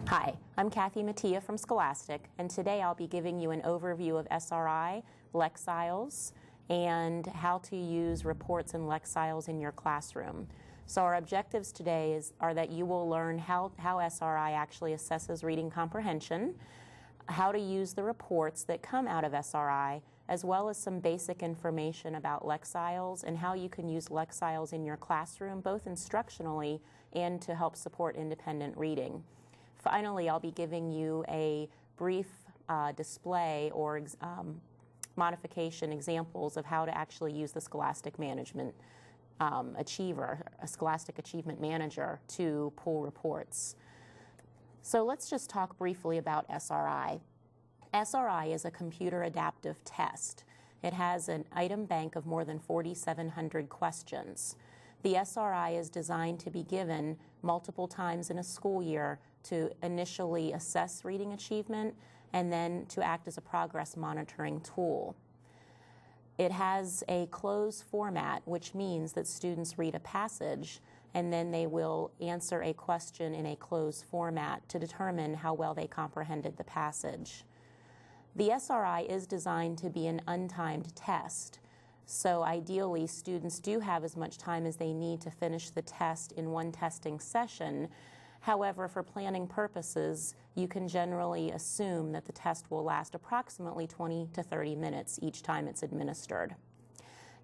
Hi, I'm Kathy Mattia from Scholastic, and today I'll be giving you an overview of SRI, Lexiles, and how to use reports and Lexiles in your classroom. So our objectives today are that you will learn how SRI actually assesses reading comprehension, how to use the reports that come out of SRI, as well as some basic information about Lexiles and how you can use Lexiles in your classroom, both instructionally and to help support independent reading. Finally, I'll be giving you a brief display or modification examples of how to actually use the Scholastic Management Achiever, a Scholastic Achievement Manager, to pull reports. So let's just talk briefly about SRI. SRI is a computer adaptive test. It has an item bank of more than 4,700 questions. The SRI is designed to be given multiple times in a school year to initially assess reading achievement and then to act as a progress monitoring tool. It has a closed format, which means that students read a passage and then they will answer a question in a closed format to determine how well they comprehended the passage. The SRI is designed to be an untimed test. So ideally, students do have as much time as they need to finish the test in one testing session. However, for planning purposes, you can generally assume that the test will last approximately 20 to 30 minutes each time it's administered.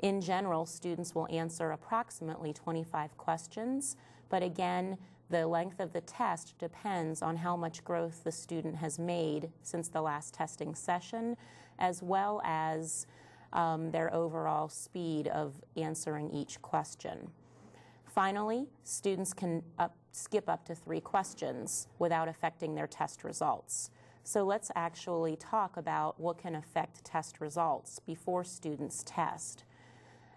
In general, students will answer approximately 25 questions, but again, the length of the test depends on how much growth the student has made since the last testing session, as well as their overall speed of answering each question. Finally, students can skip up to 3 questions without affecting their test results. So let's actually talk about what can affect test results before students test.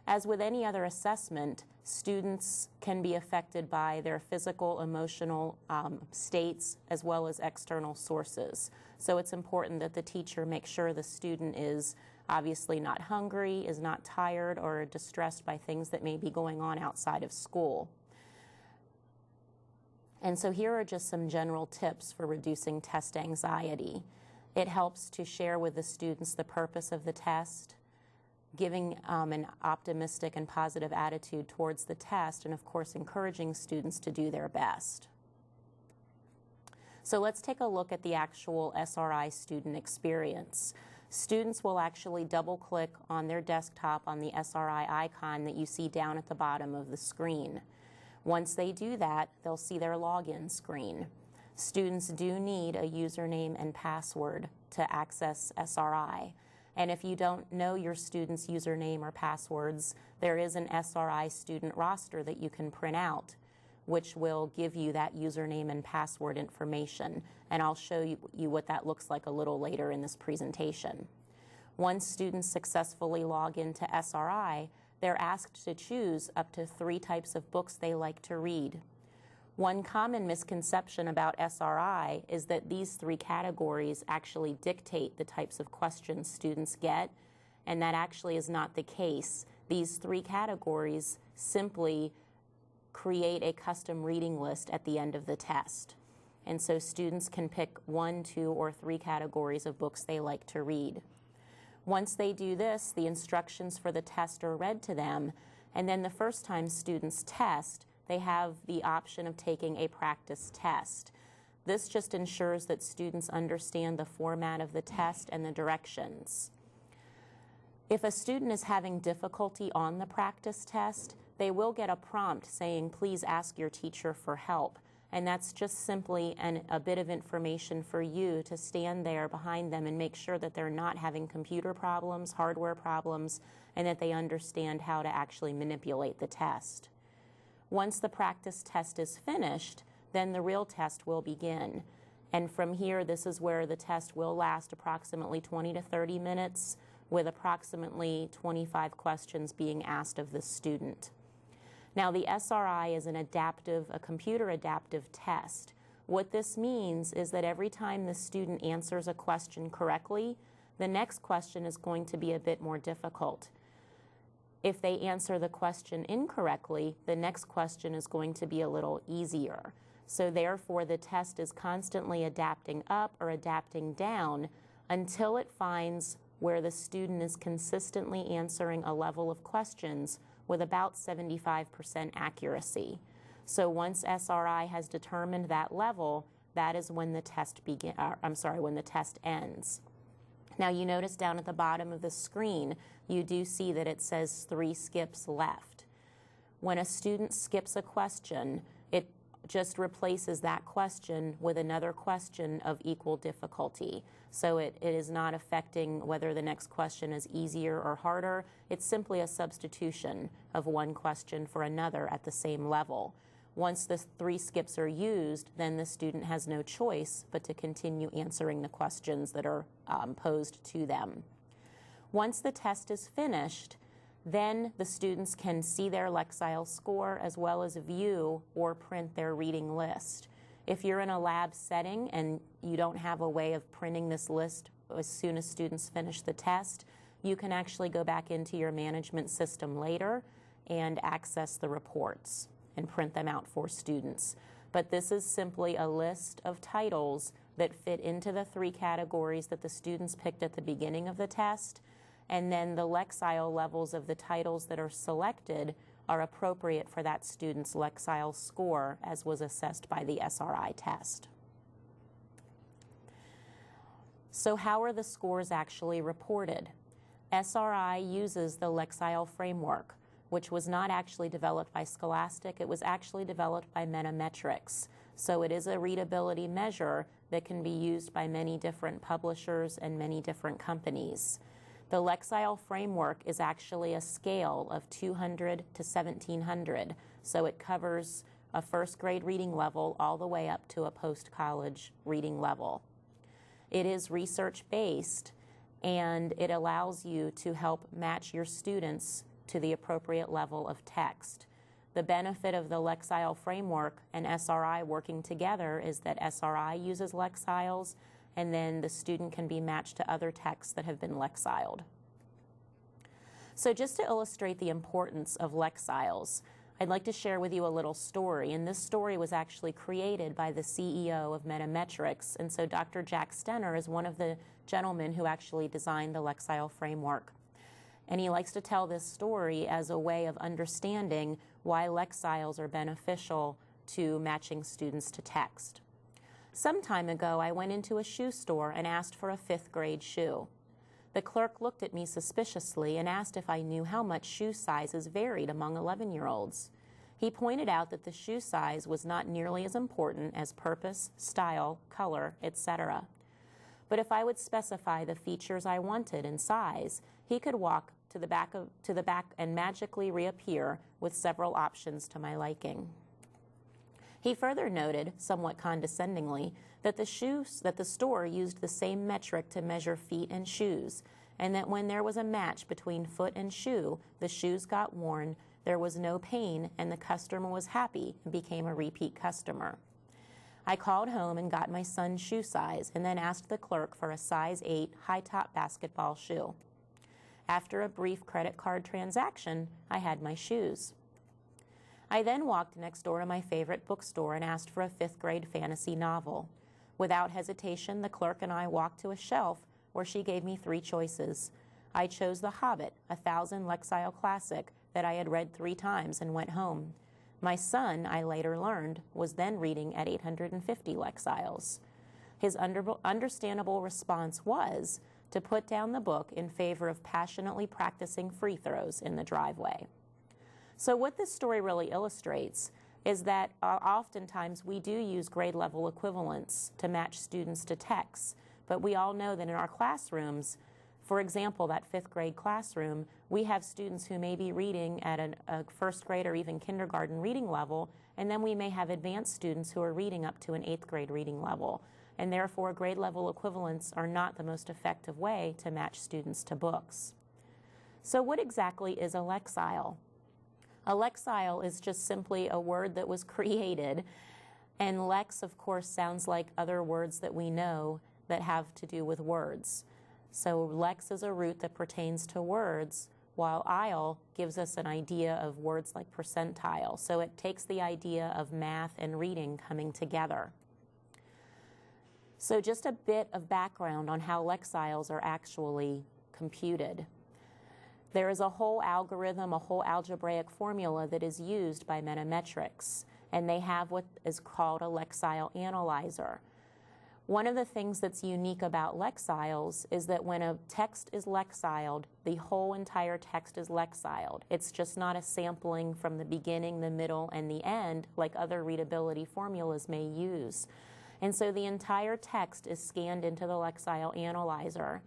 As with any other assessment, students can be affected by their physical, emotional states as well as external sources. So it's important that the teacher make sure the student is obviously not hungry, is not tired, or distressed by things that may be going on outside of school. And so here are just some general tips for reducing test anxiety. It helps to share with the students the purpose of the test, giving an optimistic and positive attitude towards the test, and of course encouraging students to do their best. So let's take a look at the actual SRI student experience. Students will actually double-click on their desktop on the SRI icon that you see down at the bottom of the screen. Once they do that, they'll see their login screen. Students do need a username and password to access SRI. And if you don't know your student's username or passwords, there is an SRI student roster that you can print out, which will give you that username and password information. And I'll show you what that looks like a little later in this presentation. Once students successfully log into SRI, they're asked to choose up to 3 types of books they like to read. One common misconception about SRI is that these 3 categories actually dictate the types of questions students get, and that actually is not the case. These 3 categories simply create a custom reading list at the end of the test. And so students can pick 1, 2, or 3 categories of books they like to read. Once they do this, the instructions for the test are read to them, and then the first time students test, they have the option of taking a practice test. This just ensures that students understand the format of the test and the directions. If a student is having difficulty on the practice test, they will get a prompt saying, please ask your teacher for help. And that's just simply a bit of information for you to stand there behind them and make sure that they're not having computer problems, hardware problems, and that they understand how to actually manipulate the test. Once the practice test is finished, then the real test will begin. And from here, this is where the test will last approximately 20 to 30 minutes, with approximately 25 questions being asked of the student. Now, the SRI is a computer adaptive test. What this means is that every time the student answers a question correctly, the next question is going to be a bit more difficult. If they answer the question incorrectly, the next question is going to be a little easier. So therefore, the test is constantly adapting up or adapting down until it finds where the student is consistently answering a level of questions with about 75% accuracy. So once SRI has determined that level, that is when the test when the test ends. Now you notice down at the bottom of the screen, you do see that it says 3 skips left. When a student skips a question, it just replaces that question with another question of equal difficulty. So it is not affecting whether the next question is easier or harder. It's simply a substitution of one question for another at the same level. Once the 3 skips are used, then the student has no choice but to continue answering the questions that are posed to them. Once the test is finished, then the students can see their Lexile score as well as view or print their reading list. If you're in a lab setting and you don't have a way of printing this list as soon as students finish the test, you can actually go back into your management system later and access the reports and print them out for students. But this is simply a list of titles that fit into the 3 categories that the students picked at the beginning of the test, and then the Lexile levels of the titles that are selected are appropriate for that student's Lexile score as was assessed by the SRI test. So how are the scores actually reported? SRI uses the Lexile framework, which was not actually developed by Scholastic. It was actually developed by Metametrics. So it is a readability measure that can be used by many different publishers and many different companies. The Lexile framework is actually a scale of 200 to 1700, so it covers a first grade reading level all the way up to a post-college reading level. It is research-based, and it allows you to help match your students to the appropriate level of text. The benefit of the Lexile framework and SRI working together is that SRI uses Lexiles, and then the student can be matched to other texts that have been Lexiled. So just to illustrate the importance of Lexiles, I'd like to share with you a little story, and this story was actually created by the CEO of Metametrics, and so Dr. Jack Stenner is one of the gentlemen who actually designed the Lexile framework. And he likes to tell this story as a way of understanding why Lexiles are beneficial to matching students to text. Some time ago, I went into a shoe store and asked for a 5th grade shoe. The clerk looked at me suspiciously and asked if I knew how much shoe sizes varied among 11-year-olds. He pointed out that the shoe size was not nearly as important as purpose, style, color, etc. But if I would specify the features I wanted and size, he could walk to the back and magically reappear with several options to my liking. He further noted, somewhat condescendingly, that the store used the same metric to measure feet and shoes, and that when there was a match between foot and shoe, the shoes got worn, there was no pain, and the customer was happy and became a repeat customer. I called home and got my son's shoe size and then asked the clerk for a size 8 high-top basketball shoe. After a brief credit card transaction, I had my shoes. I then walked next door to my favorite bookstore and asked for a 5th grade fantasy novel. Without hesitation, the clerk and I walked to a shelf where she gave me 3 choices. I chose The Hobbit, a 1000 Lexile classic that I had read 3 times, and went home. My son, I later learned, was then reading at 850 Lexiles. His understandable response was to put down the book in favor of passionately practicing free throws in the driveway. So what this story really illustrates is that oftentimes we do use grade level equivalents to match students to texts, but we all know that in our classrooms, for example, that 5th grade classroom, we have students who may be reading at a 1st grade or even kindergarten reading level, and then we may have advanced students who are reading up to an 8th grade reading level. And therefore, grade level equivalents are not the most effective way to match students to books. So what exactly is a Lexile? A Lexile is just simply a word that was created, and Lex, of course, sounds like other words that we know that have to do with words. So Lex is a root that pertains to words, while aisle gives us an idea of words like percentile. So it takes the idea of math and reading coming together. So just a bit of background on how Lexiles are actually computed. There is a whole algorithm, a whole algebraic formula that is used by Metametrics, and they have what is called a Lexile analyzer. One of the things that's unique about Lexiles is that when a text is Lexiled, the whole entire text is Lexiled. It's just not a sampling from the beginning, the middle, and the end like other readability formulas may use. And so the entire text is scanned into the Lexile analyzer.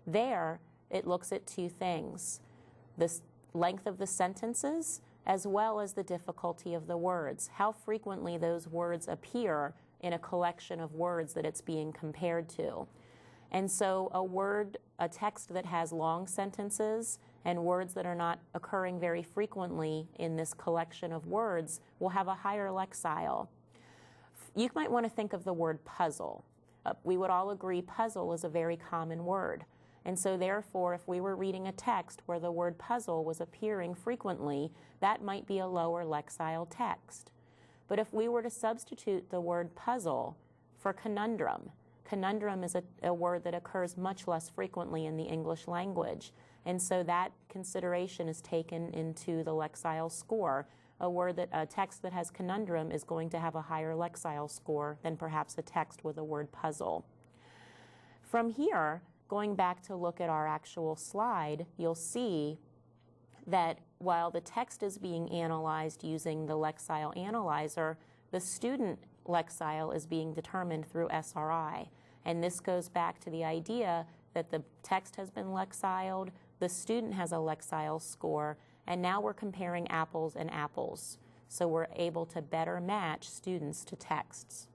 There, it looks at two things: the length of the sentences as well as the difficulty of the words, how frequently those words appear in a collection of words that it's being compared to. And so a text that has long sentences and words that are not occurring very frequently in this collection of words will have a higher Lexile. You might want to think of the word puzzle. We would all agree puzzle is a very common word. And so therefore, if we were reading a text where the word puzzle was appearing frequently, that might be a lower Lexile text. But if we were to substitute the word puzzle for conundrum, conundrum is a word that occurs much less frequently in the English language. And so that consideration is taken into the Lexile score. A text that has conundrum is going to have a higher Lexile score than perhaps a text with the word puzzle. From here, going back to look at our actual slide, you'll see that while the text is being analyzed using the Lexile analyzer, the student Lexile is being determined through SRI. And this goes back to the idea that the text has been Lexiled, the student has a Lexile score, and now we're comparing apples and apples. So we're able to better match students to texts.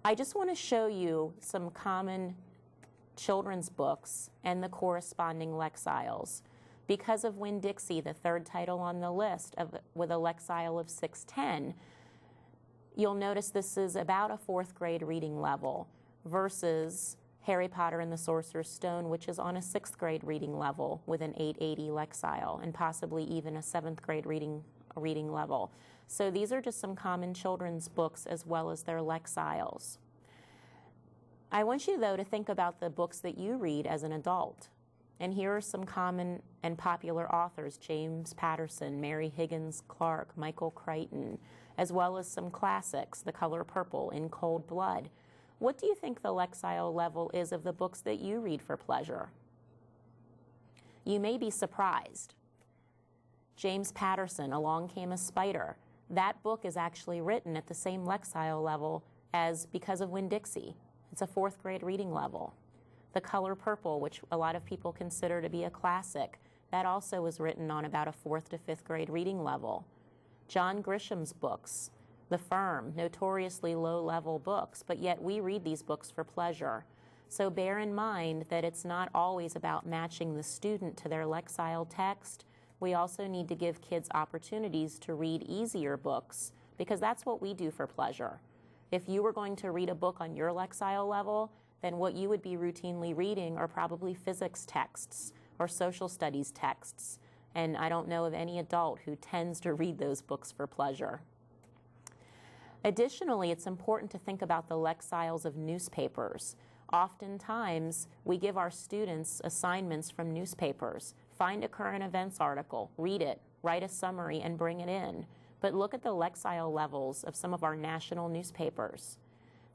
I just want to show you some common children's books and the corresponding Lexiles. Because of Winn-Dixie, the third title on the list with a Lexile of 610, you'll notice this is about a 4th grade reading level versus Harry Potter and the Sorcerer's Stone, which is on a 6th grade reading level with an 880 Lexile and possibly even a 7th grade reading level. So these are just some common children's books as well as their Lexiles. I want you, though, to think about the books that you read as an adult. And here are some common and popular authors: James Patterson, Mary Higgins Clark, Michael Crichton, as well as some classics, The Color Purple, In Cold Blood. What do you think the Lexile level is of the books that you read for pleasure? You may be surprised. James Patterson, Along Came a Spider. That book is actually written at the same Lexile level as Because of Winn-Dixie. It's a 4th grade reading level. The Color Purple, which a lot of people consider to be a classic, that also was written on about a 4th to 5th grade reading level. John Grisham's books, The Firm, notoriously low-level books, but yet we read these books for pleasure. So bear in mind that it's not always about matching the student to their Lexile text. We also need to give kids opportunities to read easier books, because that's what we do for pleasure. If you were going to read a book on your Lexile level, then what you would be routinely reading are probably physics texts or social studies texts. And I don't know of any adult who tends to read those books for pleasure. Additionally, it's important to think about the Lexiles of newspapers. Oftentimes, we give our students assignments from newspapers. Find a current events article, read it, write a summary, and bring it in. But look at the Lexile levels of some of our national newspapers.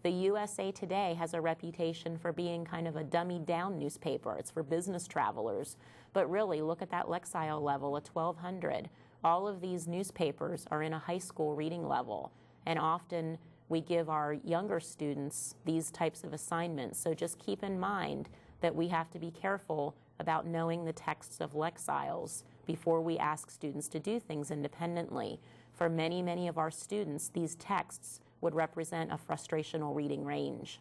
The USA Today has a reputation for being kind of a dummied-down newspaper. It's for business travelers. But really, look at that Lexile level at 1200. All of these newspapers are in a high school reading level. And often we give our younger students these types of assignments. So just keep in mind that we have to be careful about knowing the texts of Lexiles before we ask students to do things independently. For many, many of our students, these texts would represent a frustrational reading range.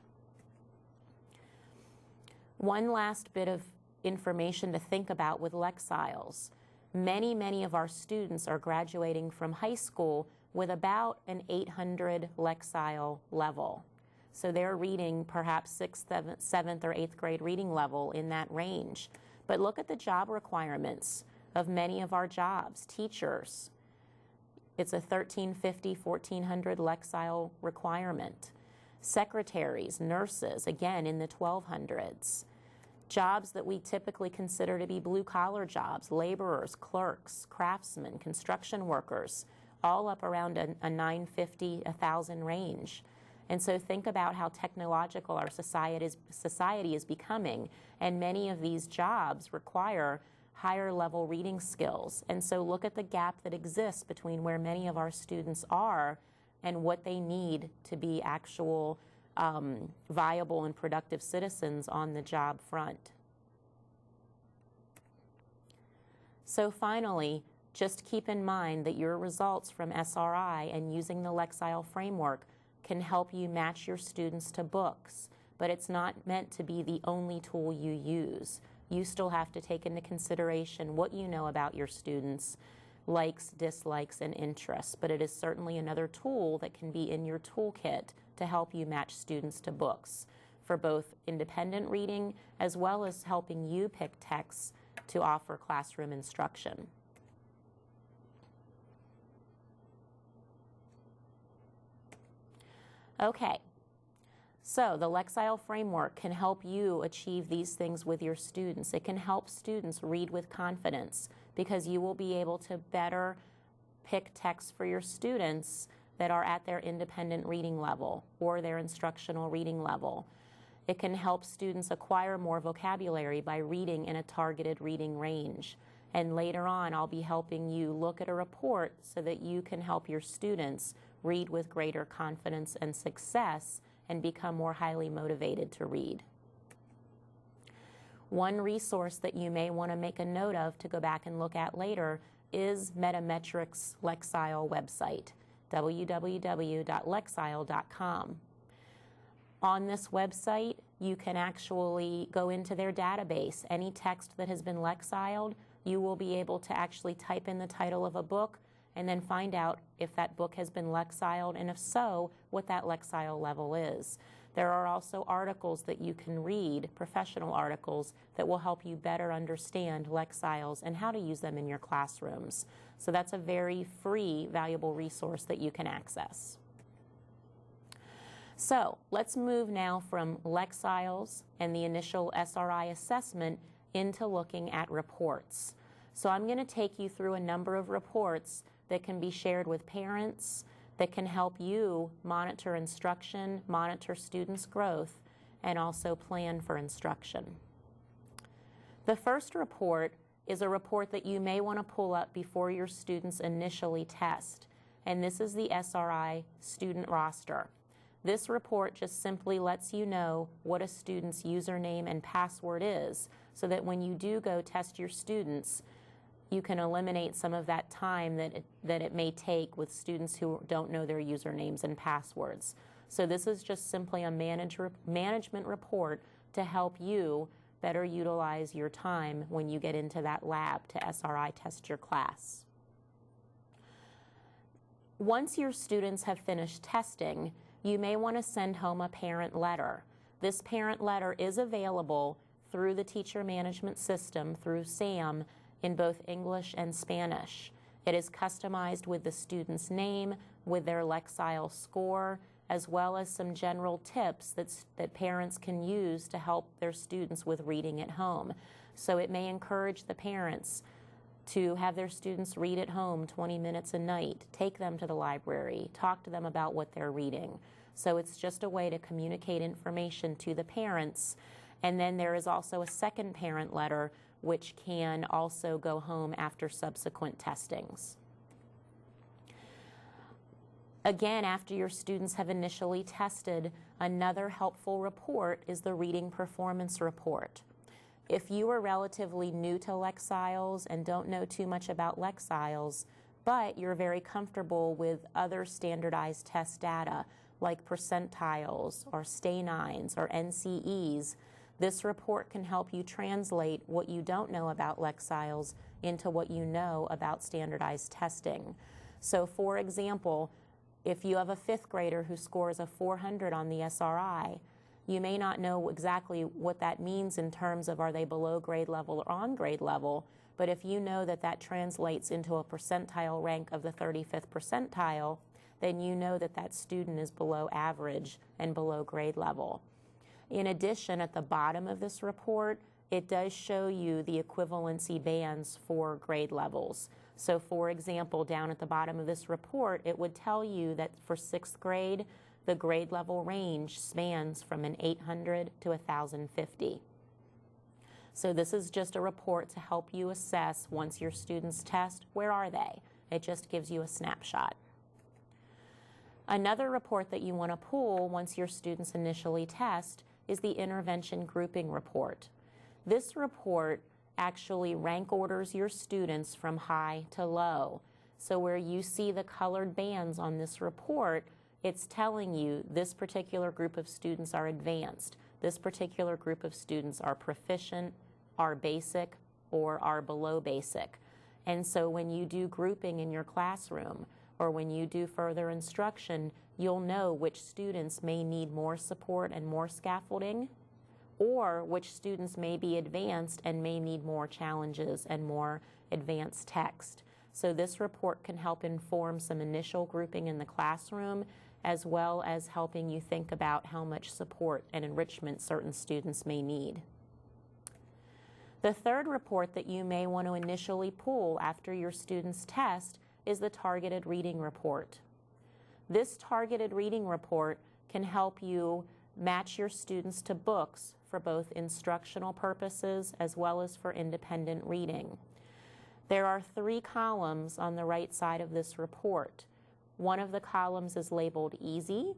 One last bit of information to think about with Lexiles. Many, many of our students are graduating from high school with about an 800 Lexile level. So they're reading perhaps 6th, 7th, or 8th grade reading level in that range. But look at the job requirements of many of our jobs. Teachers, it's a 1350, 1400 Lexile requirement. Secretaries, nurses, again in the 1200s. Jobs that we typically consider to be blue-collar jobs, laborers, clerks, craftsmen, construction workers, all up around a 950, 1,000 range. And so think about how technological our society is becoming, and many of these jobs require higher level reading skills. And so look at the gap that exists between where many of our students are and what they need to be actual viable and productive citizens on the job front. So finally, just keep in mind that your results from SRI and using the Lexile framework can help you match your students to books, but it's not meant to be the only tool you use. You still have to take into consideration what you know about your students, likes, dislikes, and interests, but it is certainly another tool that can be in your toolkit to help you match students to books for both independent reading as well as helping you pick texts to offer classroom instruction. Okay, so the Lexile framework can help you achieve these things with your students. It can help students read with confidence because you will be able to better pick texts for your students that are at their independent reading level or their instructional reading level. It can help students acquire more vocabulary by reading in a targeted reading range. And later on, I'll be helping you look at a report so that you can help your students read with greater confidence and success and become more highly motivated to read. One resource that you may want to make a note of to go back and look at later is Metametric's Lexile website, www.lexile.com. On this website, you can actually go into their database. Any text that has been Lexiled, you will be able to actually type in the title of a book and then find out if that book has been Lexiled, and if so, what that Lexile level is. There are also articles that you can read, professional articles, that will help you better understand Lexiles and how to use them in your classrooms. So that's a very free, valuable resource that you can access. So let's move now from Lexiles and the initial SRI assessment into looking at reports. So I'm going to take you through a number of reports that can be shared with parents, that can help you monitor instruction, monitor students' growth, and also plan for instruction. The first report is a report that you may want to pull up before your students initially test, and this is the SRI student roster. This report just simply lets you know what a student's username and password is, so that when you do go test your students, you can eliminate some of that time that it may take with students who don't know their usernames and passwords. So this is just simply a management report to help you better utilize your time when you get into that lab to SRI test your class. Once your students have finished testing, you may want to send home a parent letter. This parent letter is available through the teacher management system, through SAM, in both English and Spanish. It is customized with the student's name, with their Lexile score, as well as some general tips that parents can use to help their students with reading at home. So it may encourage the parents to have their students read at home 20 minutes a night, take them to the library, talk to them about what they're reading. So it's just a way to communicate information to the parents. And then there is also a second parent letter which can also go home after subsequent testings. Again, after your students have initially tested, another helpful report is the reading performance report. If you are relatively new to Lexiles and don't know too much about Lexiles, but you're very comfortable with other standardized test data like percentiles or Stay-Nines or NCEs, this report can help you translate what you don't know about Lexiles into what you know about standardized testing. So for example, if you have a fifth grader who scores a 400 on the SRI, You may not know exactly what that means in terms of are they below grade level or on grade level, but if you know that that translates into a percentile rank of the 35th percentile, then you know that that student is below average and below grade level. In addition, at the bottom of this report, it does show you the equivalency bands for grade levels. So for example, down at the bottom of this report, it would tell you that for 6th grade, the grade level range spans from an 800 to 1,050. So this is just a report to help you assess once your students test, where are they? It just gives you a snapshot. Another report that you want to pull once your students initially test is the intervention grouping report. This report actually rank orders your students from high to low. So where you see the colored bands on this report, it's telling you this particular group of students are advanced, this particular group of students are proficient, are basic, or are below basic. And so when you do grouping in your classroom, or when you do further instruction, you'll know which students may need more support and more scaffolding, or which students may be advanced and may need more challenges and more advanced text. So this report can help inform some initial grouping in the classroom, as well as helping you think about how much support and enrichment certain students may need. The third report that you may want to initially pull after your students test is the targeted reading report. This targeted reading report can help you match your students to books for both instructional purposes as well as for independent reading. There are 3 columns on the right side of this report. One of the columns is labeled easy,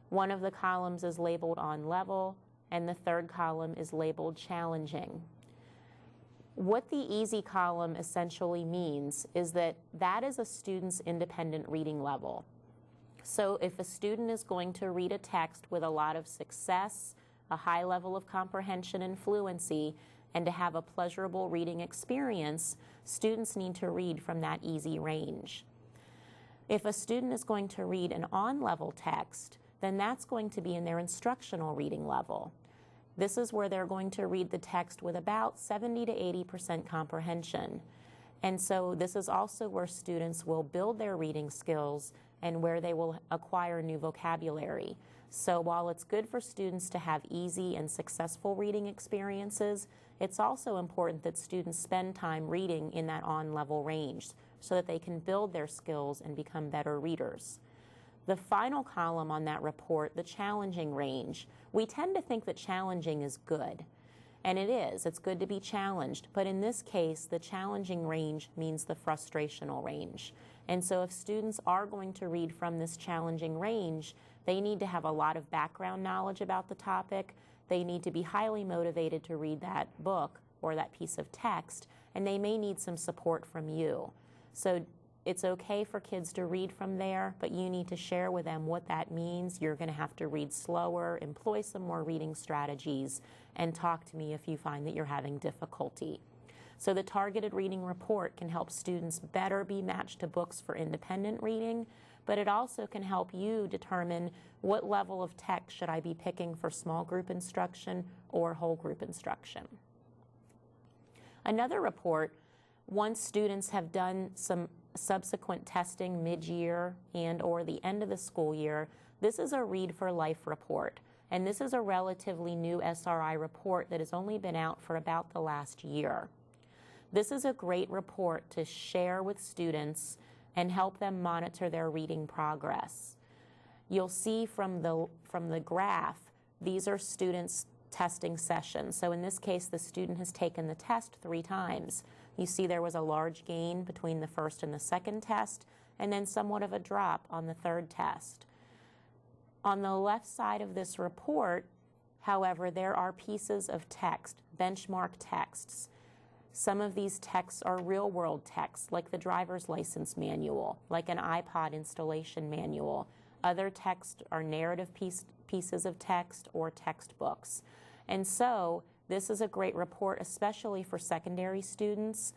one of the columns is labeled on level, and the third column is labeled challenging. What the easy column essentially means is that that is a student's independent reading level. So if a student is going to read a text with a lot of success, a high level of comprehension and fluency, and to have a pleasurable reading experience, students need to read from that easy range. If a student is going to read an on-level text, then that's going to be in their instructional reading level. This is where they're going to read the text with about 70 to 80% comprehension. And so this is also where students will build their reading skills and where they will acquire new vocabulary. So while it's good for students to have easy and successful reading experiences, it's also important that students spend time reading in that on-level range so that they can build their skills and become better readers. The final column on that report, the challenging range, we tend to think that challenging is good. And it is. It's good to be challenged. But in this case, the challenging range means the frustrational range. And so if students are going to read from this challenging range, they need to have a lot of background knowledge about the topic. They need to be highly motivated to read that book or that piece of text, and they may need some support from you. So it's okay for kids to read from there, but you need to share with them what that means. You're going to have to read slower, employ some more reading strategies, and talk to me if you find that you're having difficulty. So the targeted reading report can help students better be matched to books for independent reading, but it also can help you determine what level of text should I be picking for small group instruction or whole group instruction. Another report, once students have done some subsequent testing mid-year and or the end of the school year, this is a Read for Life report. And this is a relatively new SRI report that has only been out for about the last year. This is a great report to share with students and help them monitor their reading progress. You'll see from the graph, these are students' testing sessions. So in this case, the student has taken the test 3 times. You see there was a large gain between the first and the second test, and then somewhat of a drop on the third test. On the left side of this report, however, there are pieces of text, benchmark texts. Some of these texts are real-world texts, like the driver's license manual, like an iPod installation manual. Other texts are narrative pieces of text or textbooks. And so this is a great report, especially for secondary students.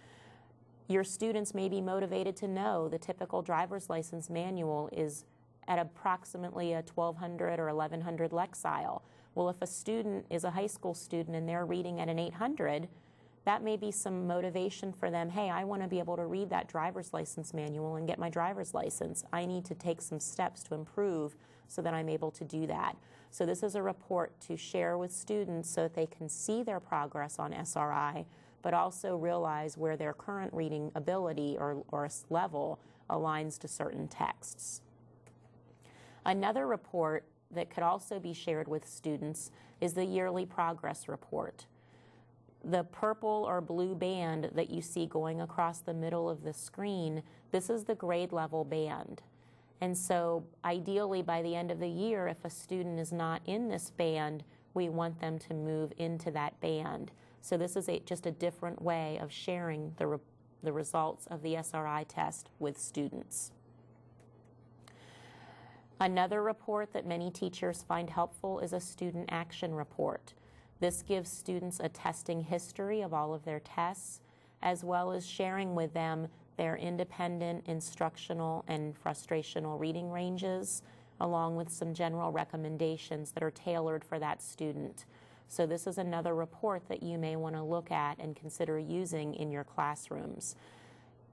Your students may be motivated to know the typical driver's license manual is at approximately a 1200 or 1100 Lexile. Well, if a student is a high school student and they're reading at an 800, that may be some motivation for them. Hey, I want to be able to read that driver's license manual and get my driver's license. I need to take some steps to improve so that I'm able to do that. So this is a report to share with students so that they can see their progress on SRI, but also realize where their current reading ability or level aligns to certain texts. Another report that could also be shared with students is the yearly progress report. The purple or blue band that you see going across the middle of the screen, this is the grade level band. And so ideally by the end of the year, if a student is not in this band, we want them to move into that band. So this is just a different way of sharing the results of the SRI test with students. Another report that many teachers find helpful is a student action report. This gives students a testing history of all of their tests, as well as sharing with them their independent, instructional, and frustrational reading ranges, along with some general recommendations that are tailored for that student. So this is another report that you may want to look at and consider using in your classrooms.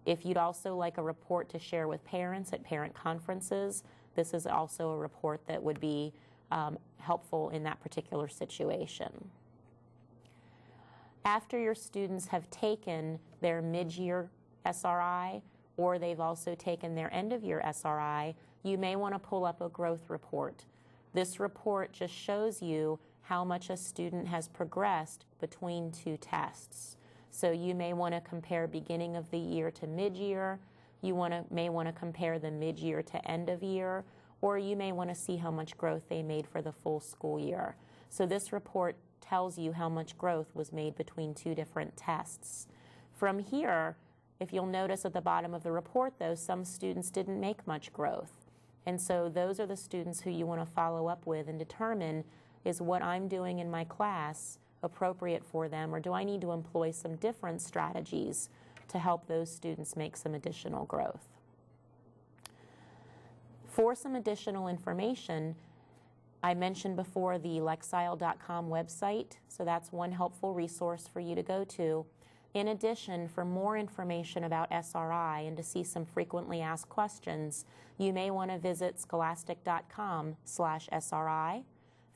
If you'd also like a report to share with parents at parent conferences, this is also a report that would be helpful in that particular situation. After your students have taken their mid-year SRI, or they've also taken their end-of-year SRI, you may want to pull up a growth report. This report just shows you how much a student has progressed between two tests. So you may want to compare beginning of the year to mid-year, may want to compare the mid-year to end of year, or you may want to see how much growth they made for the full school year. So this report tells you how much growth was made between two different tests. From here, if you'll notice at the bottom of the report, though, some students didn't make much growth. And so those are the students who you want to follow up with and determine, is what I'm doing in my class appropriate for them, or do I need to employ some different strategies to help those students make some additional growth? For some additional information, I mentioned before the Lexile.com website, so that's one helpful resource for you to go to. In addition, for more information about SRI and to see some frequently asked questions, you may want to visit scholastic.com/SRI.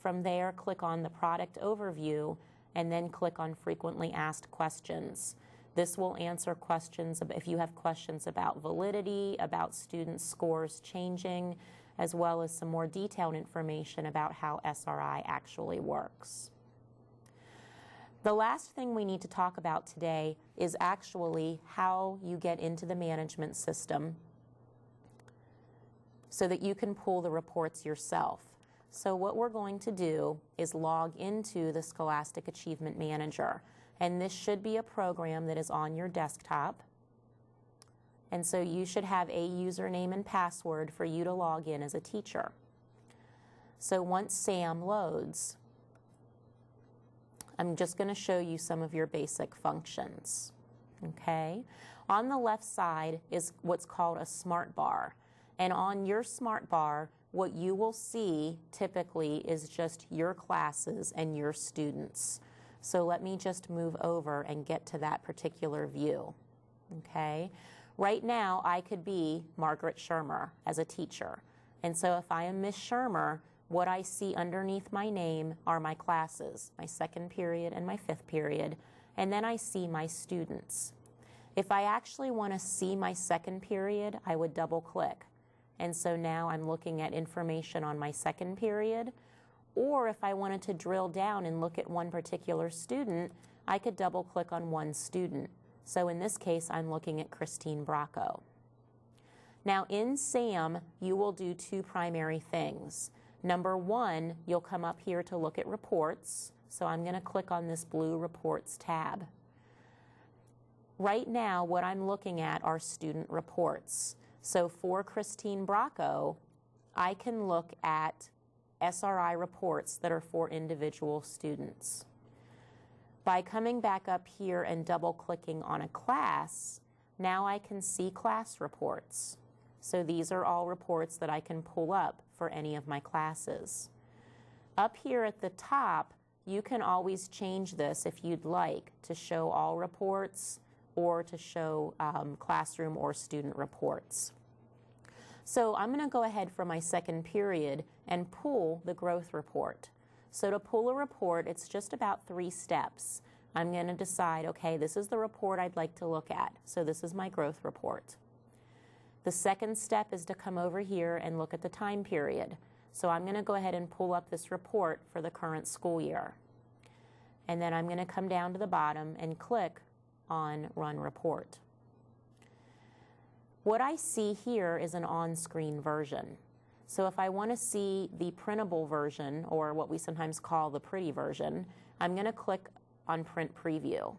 From there, click on the product overview and then click on frequently asked questions. This will answer questions if you have questions about validity, about student scores changing, as well as some more detailed information about how SRI actually works. The last thing we need to talk about today is actually how you get into the management system so that you can pull the reports yourself. So what we're going to do is log into the Scholastic Achievement Manager. And this should be a program that is on your desktop. And so you should have a username and password for you to log in as a teacher. So once SAM loads, I'm just going to show you some of your basic functions. Okay? On the left side is what's called a smart bar. And on your smart bar, what you will see typically is just your classes and your students. So let me just move over and get to that particular view. Okay? Right now, I could be Margaret Shermer as a teacher. And so if I am Miss Shermer, what I see underneath my name are my classes, my second period and my fifth period, and then I see my students. If I actually want to see my second period, I would double click. And so now I'm looking at information on my second period. Or if I wanted to drill down and look at one particular student, I could double click on one student. So in this case, I'm looking at Christine Bracco. Now in SAM, you will do two primary things. Number one, you'll come up here to look at reports. So I'm going to click on this blue Reports tab. Right now, what I'm looking at are student reports. So for Christine Bracco, I can look at SRI reports that are for individual students. By coming back up here and double-clicking on a class, now I can see class reports. So these are all reports that I can pull up for any of my classes. Up here at the top, you can always change this if you'd like to show all reports or to show classroom or student reports. So I'm going to go ahead for my second period and pull the growth report. So to pull a report, it's just about 3 steps. I'm going to decide, okay, this is the report I'd like to look at. So this is my growth report. The second step is to come over here and look at the time period. So I'm going to go ahead and pull up this report for the current school year. And then I'm going to come down to the bottom and click on Run Report. What I see here is an on-screen version. So if I want to see the printable version, or what we sometimes call the pretty version, I'm going to click on Print Preview.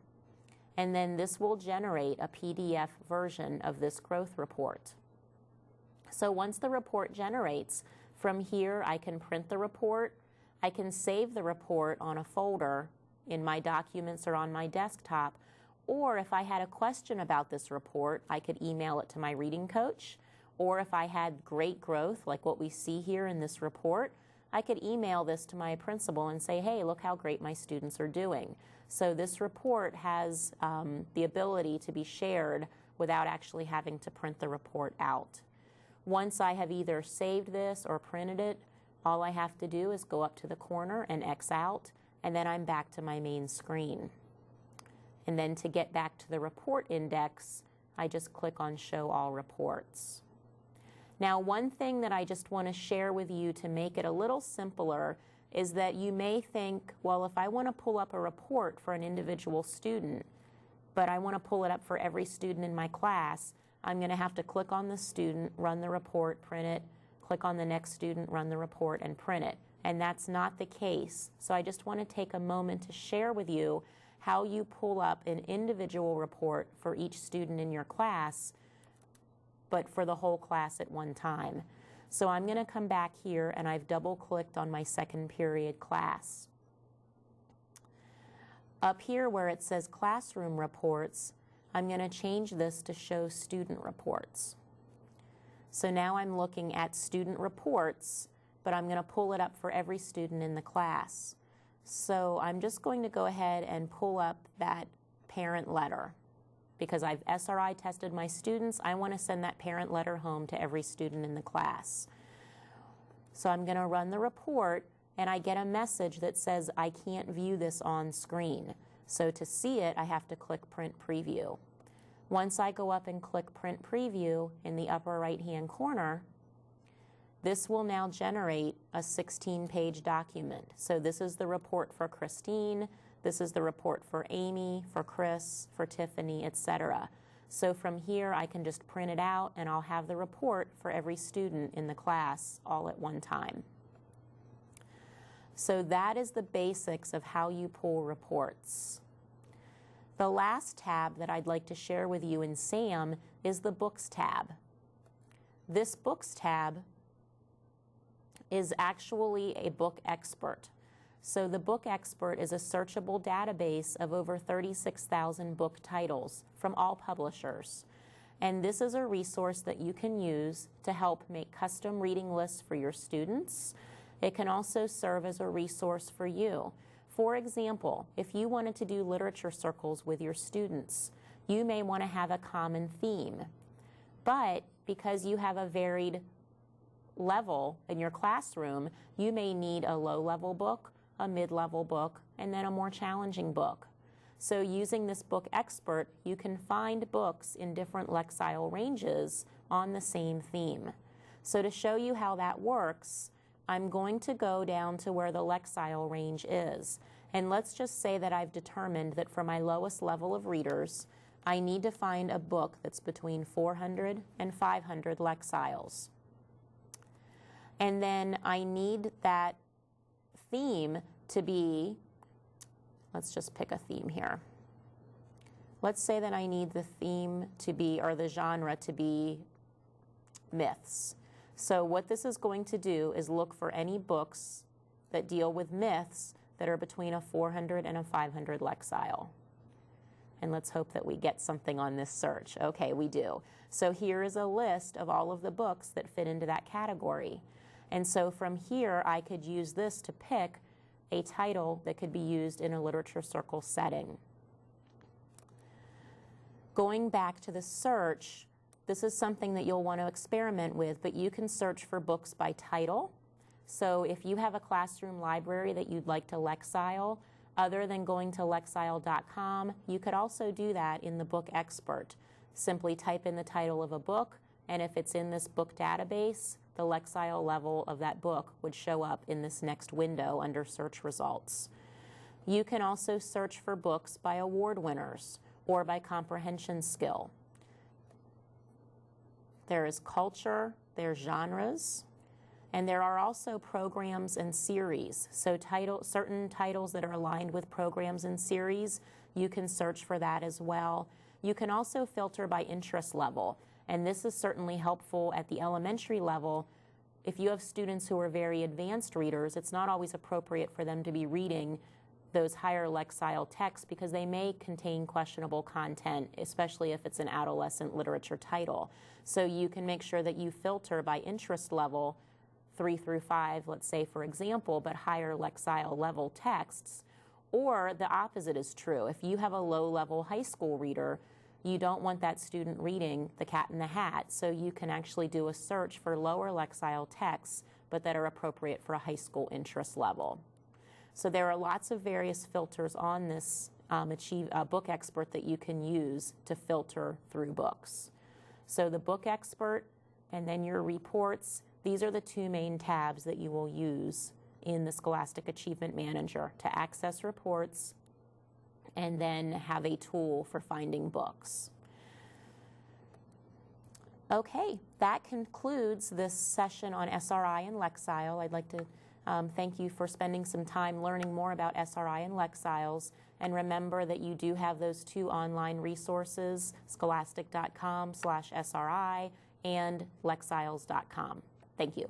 And then this will generate a PDF version of this growth report. So once the report generates, from here I can print the report, I can save the report on a folder in my documents or on my desktop, or if I had a question about this report, I could email it to my reading coach, or if I had great growth, like what we see here in this report, I could email this to my principal and say, hey, look how great my students are doing. So this report has the ability to be shared without actually having to print the report out. Once I have either saved this or printed it, all I have to do is go up to the corner and X out, and then I'm back to my main screen. And then to get back to the report index, I just click on Show All Reports. Now, one thing that I just want to share with you to make it a little simpler is that you may think, well, if I want to pull up a report for an individual student, but I want to pull it up for every student in my class, I'm going to have to click on the student, run the report, print it, click on the next student, run the report, and print it. And that's not the case. So I just want to take a moment to share with you how you pull up an individual report for each student in your class, but for the whole class at one time. So I'm going to come back here, and I've double-clicked on my second period class. Up here where it says Classroom Reports, I'm going to change this to show Student Reports. So now I'm looking at student reports, but I'm going to pull it up for every student in the class. So I'm just going to go ahead and pull up that parent letter. Because I've SRI tested my students, I want to send that parent letter home to every student in the class. So I'm going to run the report, and I get a message that says I can't view this on screen. So to see it, I have to click Print Preview. Once I go up and click Print Preview in the upper right-hand corner, this will now generate a 16-page document. So this is the report for Christine, this is the report for Amy, for Chris, for Tiffany, etc. So from here, I can just print it out, and I'll have the report for every student in the class all at one time. So that is the basics of how you pull reports. The last tab that I'd like to share with you in SAM is the Books tab. This Books tab is actually a book expert. So the Book Expert is a searchable database of over 36,000 book titles from all publishers. And this is a resource that you can use to help make custom reading lists for your students. It can also serve as a resource for you. For example, if you wanted to do literature circles with your students, you may want to have a common theme. But because you have a varied level in your classroom, you may need a low-level book, a mid-level book, and then a more challenging book. So using this Book Expert, you can find books in different Lexile ranges on the same theme. So to show you how that works, I'm going to go down to where the Lexile range is. And let's just say that I've determined that for my lowest level of readers, I need to find a book that's between 400 and 500 Lexiles. And then I need that theme to be, let's just pick a theme here. Let's say that I need the theme to be, or the genre to be, myths. So what this is going to do is look for any books that deal with myths that are between a 400 and a 500 Lexile. And let's hope that we get something on this search. Okay, we do. So here is a list of all of the books that fit into that category. And so from here, I could use this to pick a title that could be used in a literature circle setting. Going back to the search, this is something that you'll want to experiment with, but you can search for books by title. So if you have a classroom library that you'd like to Lexile, other than going to Lexile.com, you could also do that in the Book Expert. Simply type in the title of a book, and if it's in this book database, the Lexile level of that book would show up in this next window under search results. You can also search for books by award winners or by comprehension skill. There is culture, there's genres, and there are also programs and series. So certain titles that are aligned with programs and series, you can search for that as well. You can also filter by interest level, and this is certainly helpful at the elementary level. If you have students who are very advanced readers, it's not always appropriate for them to be reading those higher Lexile texts because they may contain questionable content, especially if it's an adolescent literature title. So you can make sure that you filter by interest level, 3 through 5, let's say, for example, but higher Lexile level texts. Or the opposite is true. If you have a low-level high school reader, you don't want that student reading The Cat in the Hat, so you can actually do a search for lower Lexile texts, but that are appropriate for a high school interest level. So there are lots of various filters on this Book Expert that you can use to filter through books. So the Book Expert and then your reports, these are the two main tabs that you will use in the Scholastic Achievement Manager to access reports and then have a tool for finding books. Okay, that concludes this session on SRI and Lexile. I'd like to thank you for spending some time learning more about SRI and Lexiles. And remember that you do have those two online resources, scholastic.com/SRI and lexiles.com. Thank you.